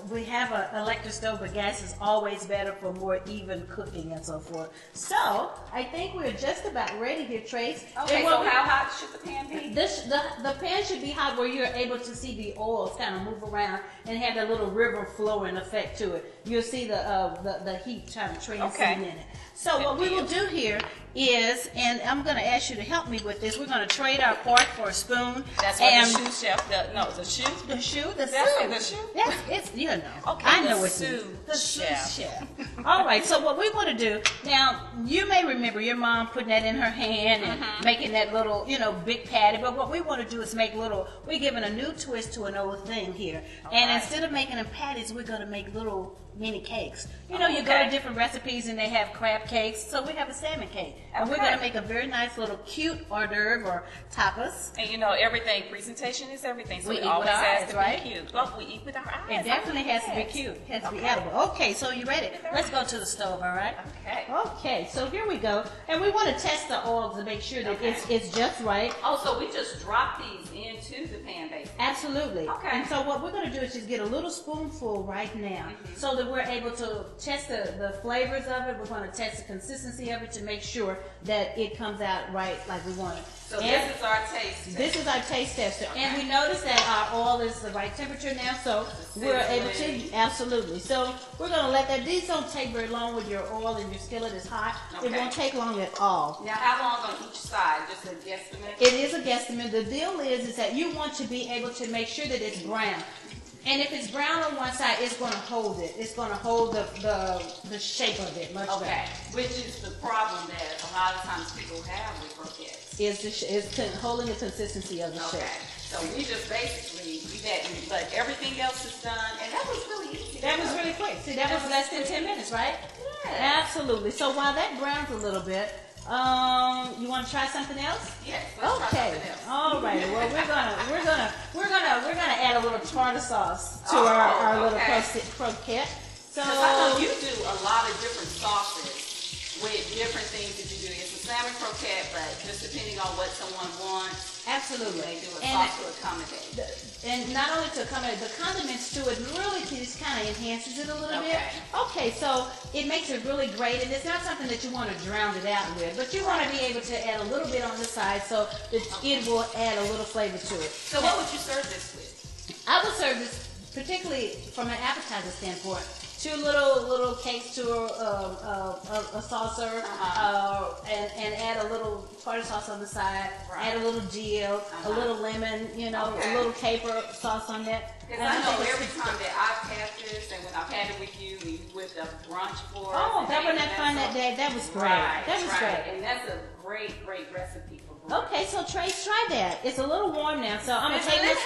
We have an electric stove, but gas is always better for more even cooking and so forth. So I think we're just about ready here, Trace. Okay, so how hot should the pan be? The pan should be hot where you're able to see the oils kind of move around and have that little river flowing effect to it. You'll see the heat trying to transcend in it. So what we will do here is, and I'm going to ask you to help me with this. We're going to trade our fork for a spoon. That's what the shoe chef does. No, the shoe. The shoe. The shoe. Yes, it's you know. Okay, I know it's the sous chef. All right. So what we want to do now, you may remember your mom putting that in her hand and making that little, big patty. But what we want to do is make we're giving a new twist to an old thing here. And instead of making them patties, we're going to make little mini cakes. You go to different recipes and they have crab cakes. So we have a salmon cake. And we're going to make a very nice little cute hors d'oeuvre or tapas. And everything, presentation is everything. So we it eat always with our has eyes, to right? be cute. Well, we eat with our eyes. It definitely has to be cute. It has to be edible. Okay, so you ready? Let's go to the stove, all right? Okay. Okay, so here we go. And we want to test the oil to make sure that it's just right. Oh, so we just drop these into the pan, basically? Absolutely. Okay. And so what we're going to do is just get a little spoonful right now so that we're able to test the flavors of it. We're going to test the consistency of it to make sure that it comes out right like we want it. So this is our taste tester. This is our taste tester. And we notice that our oil is the right temperature now, so we're able to, absolutely. So we're going to let that, these don't take very long with your oil and your skillet is hot. It won't take long at all. Now how long on each side? Just a guesstimate? It is a guesstimate. The deal is that you want to be able to make sure that it's brown. And if it's brown on one side, it's going to hold it. It's going to hold the shape of it much better. Which is the problem that a lot of times people have with croquettes. Is holding the consistency of the shape. So we just basically do that, but everything else is done, and that was really easy. That was really quick. See, that was less than 10 minutes, right? Yeah. Absolutely. So while that browns a little bit, you want to try something else? Yes. Let's try something else. All right. Well, we're gonna add a little tartar sauce to our little croquette. So I know you do a lot of different sauces with different things that you do. It's a salmon croquette, but just depending on what someone wants. Absolutely. They do a sauce to accommodate. And not only to accommodate the condiments to it, really just kind of enhances it a little bit. Okay, so it makes it really great, and it's not something that you want to drown it out with, but you want to be able to add a little bit on the side so that it will add a little flavor to it. So what would you serve this with? I would serve this particularly from an appetizer standpoint. 2 little cakes to a saucer, and add a little tartar sauce on the side. Add a little dill, a little lemon, a little caper sauce on that. Because I know every time that I've had this, and when I've had it with you, we with the brunch for us. Oh, that wasn't that fun that day. That was great. That was great. And that's a great recipe for brunch. Okay, so Trace, try that. It's a little warm now, so I'm gonna take this.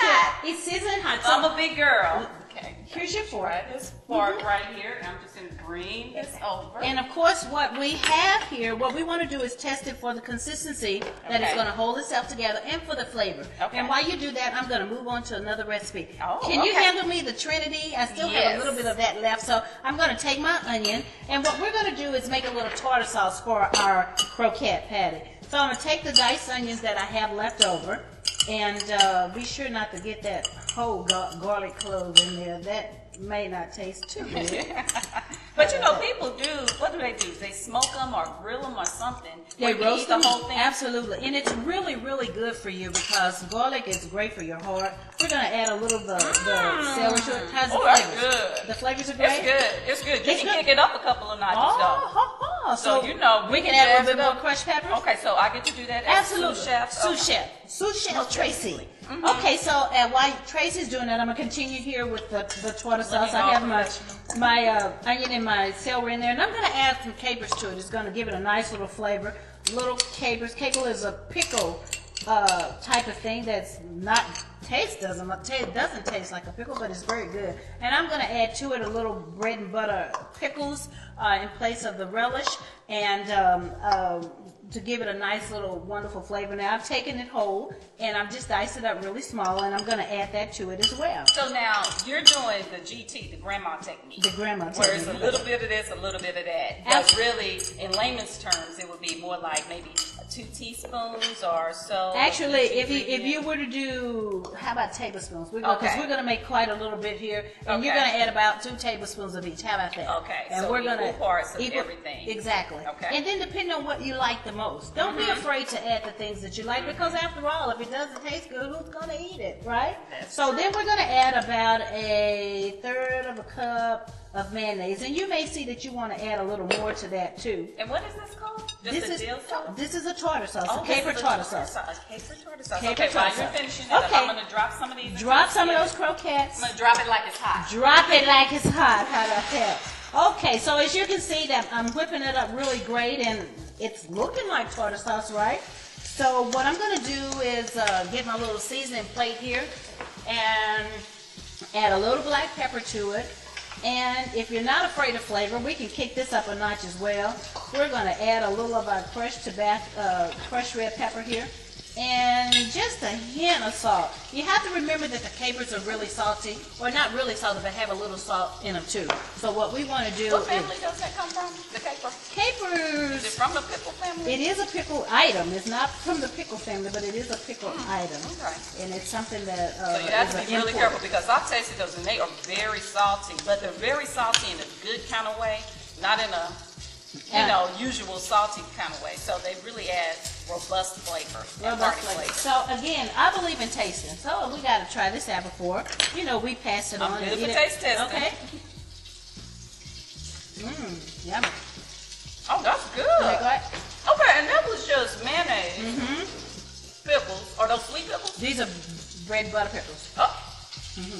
It's sizzling hot. So I'm a big girl. Okay. Here's your fork. This fork right here, and I'm just going to bring this over. And of course, what we have here, what we want to do is test it for the consistency that it's going to hold itself together and for the flavor. And while you do that, I'm going to move on to another recipe. Can you handle me the Trinity? I still have a little bit of that left, so I'm going to take my onion, and what we're going to do is make a little tartar sauce for our croquette patty. So I'm going to take the diced onions that I have left over, and be sure not to get that whole garlic clove in there. That may not taste too good. But people do, what do? They smoke them or grill them or something. They roast the whole thing. Absolutely. And it's really, really good for you because garlic is great for your heart. We're going to add a little of the celery to it. How's the flavors? That's good. The flavors are great? It's good. You can kick it up a couple of notches, though. So we can add a little bit more crushed pepper? Okay, so I get to do that as sous chef. Sous chef Tracy. Okay, so while Tracy's doing that, I'm going to continue here with the tartar sauce. I have my onion and my celery in there, and I'm going to add some capers to it. It's going to give it a nice little flavor. Little capers. Caper is a pickle type of thing that's not doesn't taste like a pickle, but it's very good. And I'm going to add to it a little bread and butter pickles in place of the relish, and to give it a nice little wonderful flavor. Now I've taken it whole and I've just diced it up really small, and I'm going to add that to it as well. So now you're doing the GT, the grandma technique. The grandma technique. Where it's a little bit of this, a little bit of that. But really, in layman's terms, it would be more like maybe 2 teaspoons or so. Actually, of each if ingredient? you were to do, how about tablespoons? Because Okay. we're going to make quite a little bit here, and you're Okay. going to add about 2 tablespoons of each. How about that? Okay, And so we're equal gonna parts of everything. Exactly. Okay. And then depending on what you like the most, don't be afraid to add the things that you like, because after all, if it doesn't taste good, who's going to eat it, right? That's so then we're going to add about a third of a cup of mayonnaise, and you may see that you want to add a little more to that too. And what is this called? Just This a is dill sauce? this is a tartar sauce, a this caper is a tartar sauce. Caper tartar sauce. Caper Okay, while tartar you're sauce. finishing it up, Okay. I'm going to drop some of these. Drop some of into those croquettes. I'm going to drop it like it's hot. Drop it like it's hot. How about that? Okay, so as you can see, that I'm whipping it up really great, and it's looking like tartar sauce, right? So what I'm going to do is get my little seasoning plate here and add a little black pepper to it. And if you're not afraid of flavor, we can kick this up a notch as well. We're going to add a little of our crushed red pepper here, and just a hint of salt. You have to remember that the capers are really salty, or not really salty, but have a little salt in them too. So what we want to do What family does that come from? The caper? Is it capers. from the pickle family? It is a pickle item. It's not from the pickle family, but it is a pickle item. Okay. And it's something that So you have is to an be really import. careful, because I've tasted those and they are very salty, but they're very salty in a good kind of way, not in a usual salty kind of way. So they really add robust flavor. And Robust hearty flavor. flavor. So again, I believe in tasting. So we got to try this out before. We pass it I'm on. good and for eat taste it. testing. Okay. Yummy. Oh, that's good. Okay, go ahead. Okay, and that was just mayonnaise, pickles. Are those sweet pickles? These are bread and butter pickles. Oh,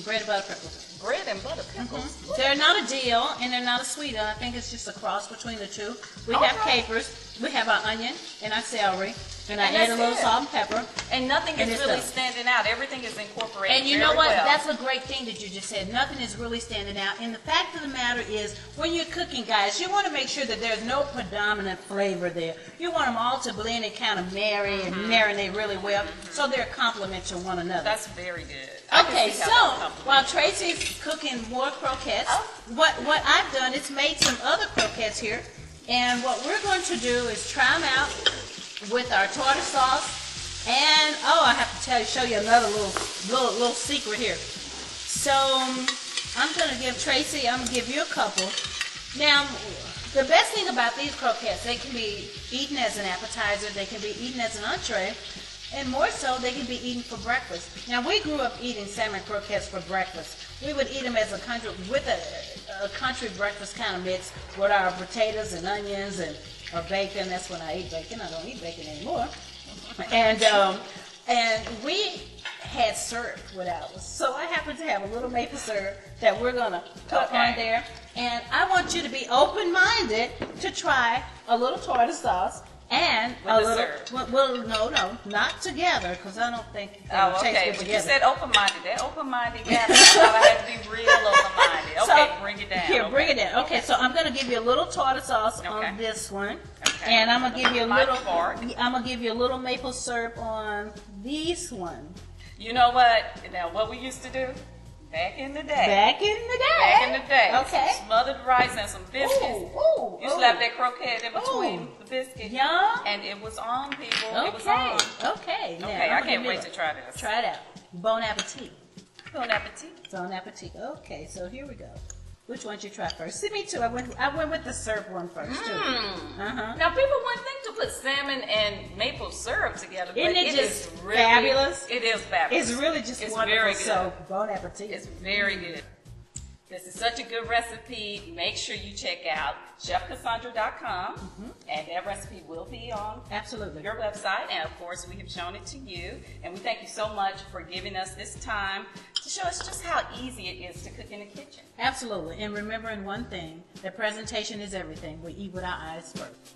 Bread and butter pickles. bread and butter pickles. They're not a dill and they're not a sweet. I think it's just a cross between the two. We have Okay. capers, we have our onion and our celery, and I And add a that's little it. salt and pepper. And nothing And is it's really done. standing out. Everything is incorporated. And you know very what? well. That's a great thing that you just said. Nothing is really standing out. And the fact of the matter is, when you're cooking, guys, you want to make sure that there's no predominant flavor there. You want them all to blend and kind of marry and marinate really well, so they're a complement to one another. That's very good. I can Okay, see so how that complements. while Tracy's cooking more croquettes, what I've done is made some other croquettes here, and what we're going to do is try them out with our tartar sauce. And I have to show you another little secret here. So I'm gonna give Tracy. I'm gonna give you a couple. Now, the best thing about these croquettes, they can be eaten as an appetizer. They can be eaten as an entree. And more so, they can be eaten for breakfast. Now, we grew up eating salmon croquettes for breakfast. We would eat them as a country breakfast kind of mix with our potatoes and onions and or bacon. That's when I ate bacon. I don't eat bacon anymore. And we had syrup with ours. So I happen to have a little maple syrup that we're gonna put on there. And I want you to be open-minded to try a little tartar sauce. And With a the little, syrup. well, no, not together, because I don't think they would taste Okay. good But you together. said open-minded. That open-minded got me. I thought I had to be real open-minded. Okay, bring it down. Here, Okay. bring it down. Okay, so I'm gonna give you a little tartar sauce on Okay. this one, Okay. and I'm gonna give you a My little. part. I'm gonna give you a little maple syrup on this one. You know what? Now, what we used to do back in the day. Back in the day. Back in the day. Okay. Some smothered rice and some biscuits. Ooh, You slap that croquette in between Ooh. the biscuit. Yum. And it was on, people. Okay. It was on. Okay. Now, Okay, I'm I gonna can't do wait it. to try this. Try it out. Bon appetit. Bon appetit. Bon appetit. Okay, so here we go. Which one did you try first? See, me too. I went with the syrup one first too. Now, people wouldn't think to put salmon and maple syrup together, but Isn't it it just is really fabulous? It is fabulous. It's really just It's wonderful. very good. So, bon appetit. It's very good. This is such a good recipe. Make sure you check out chefcassondra.com, and that recipe will be on Absolutely. your website. And of course, we have shown it to you. And we thank you so much for giving us this time to show us just how easy it is to cook in the kitchen. Absolutely. And remembering one thing, that presentation is everything. We eat with our eyes first.